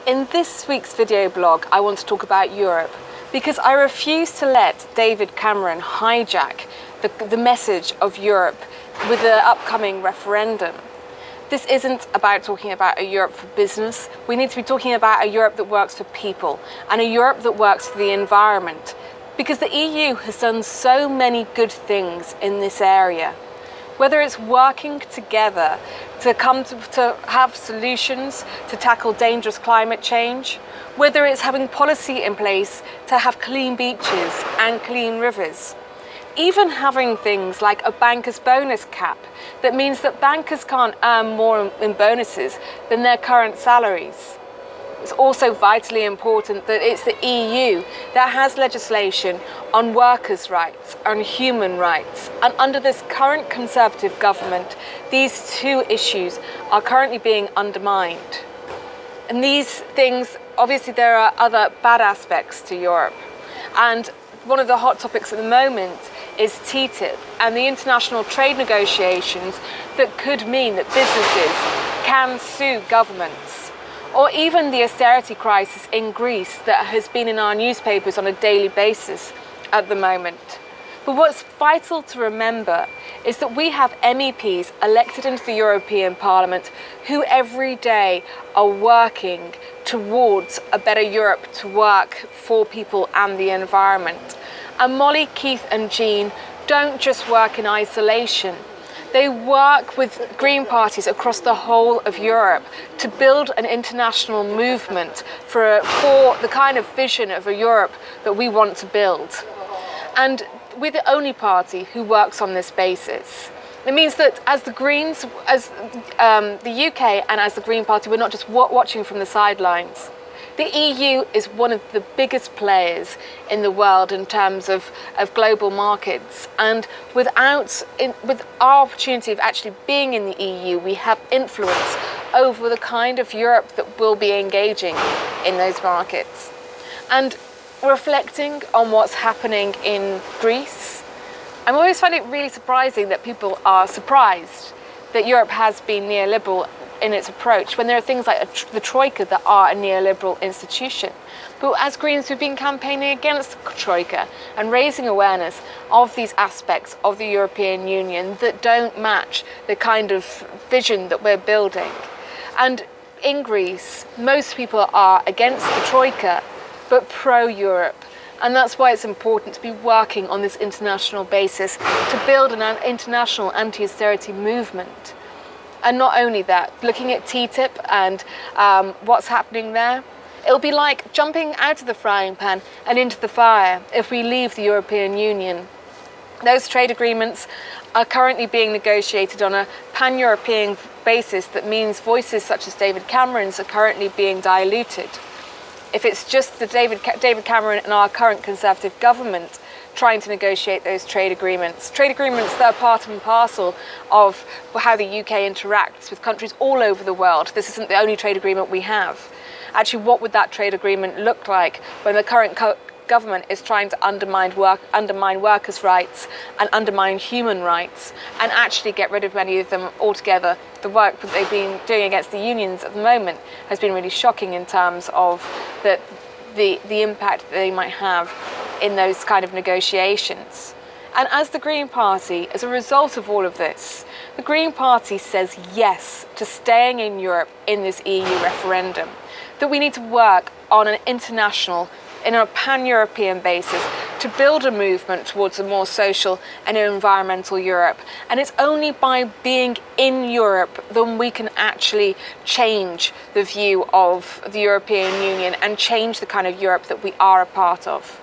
In this week's video blog, I want to talk about Europe because I refuse to let David Cameron hijack the message of Europe with the upcoming referendum. This isn't about talking about a Europe for business. We need to be talking about a Europe that works for people and a Europe that works for the environment, because the EU has done so many good things in this area. Whether it's working together to have solutions to tackle dangerous climate change, whether it's having policy in place to have clean beaches and clean rivers, even having things like a banker's bonus cap that means that bankers can't earn more in bonuses than their current salaries. It's also vitally important that it's the EU that has legislation on workers' rights, on human rights. And under this current Conservative government, these two issues are currently being undermined. And these things, obviously there are other bad aspects to Europe. And one of the hot topics at the moment is TTIP and the international trade negotiations that could mean that businesses can sue governments. Or even the austerity crisis in Greece that has been in our newspapers on a daily basis at the moment. But what's vital to remember is that we have MEPs elected into the European Parliament who every day are working towards a better Europe to work for people and the environment. And Molly, Keith and Jean don't just work in isolation. They work with Green parties across the whole of Europe to build an international movement for the kind of vision of a Europe that we want to build. And we're the only party who works on this basis. It means that as the Greens, as the UK and as the Green Party, we're not just watching from the sidelines. The EU is one of the biggest players in the world in terms of global markets, and with our opportunity of actually being in the EU, we have influence over the kind of Europe that will be engaging in those markets. And reflecting on what's happening in Greece, I always find it really surprising that people are surprised that Europe has been neoliberal in its approach when there are things like the Troika that are a neoliberal institution. But as Greens, we've been campaigning against the Troika and raising awareness of these aspects of the European Union that don't match the kind of vision that we're building. And in Greece, most people are against the Troika but pro-Europe. And that's why it's important to be working on this international basis to build an international anti-austerity movement. And not only that, looking at TTIP and what's happening there, it'll be like jumping out of the frying pan and into the fire if we leave the European Union. Those trade agreements are currently being negotiated on a pan-European basis that means voices such as David Cameron's are currently being diluted. If it's just the David Cameron and our current Conservative government trying to negotiate those trade agreements that are part and parcel of how the UK interacts with countries all over the world. This isn't the only trade agreement we have. Actually, what would that trade agreement look like when the current government is trying to undermine workers' rights and undermine human rights and actually get rid of many of them altogether? The work that they've been doing against the unions at the moment has been really shocking in terms of the impact that they might have in those kind of negotiations. And as the Green Party, as a result of all of this, the Green Party says yes to staying in Europe in this EU referendum, that we need to work on an international, in a pan-European basis to build a movement towards a more social and environmental Europe. And it's only by being in Europe that we can actually change the view of the European Union and change the kind of Europe that we are a part of.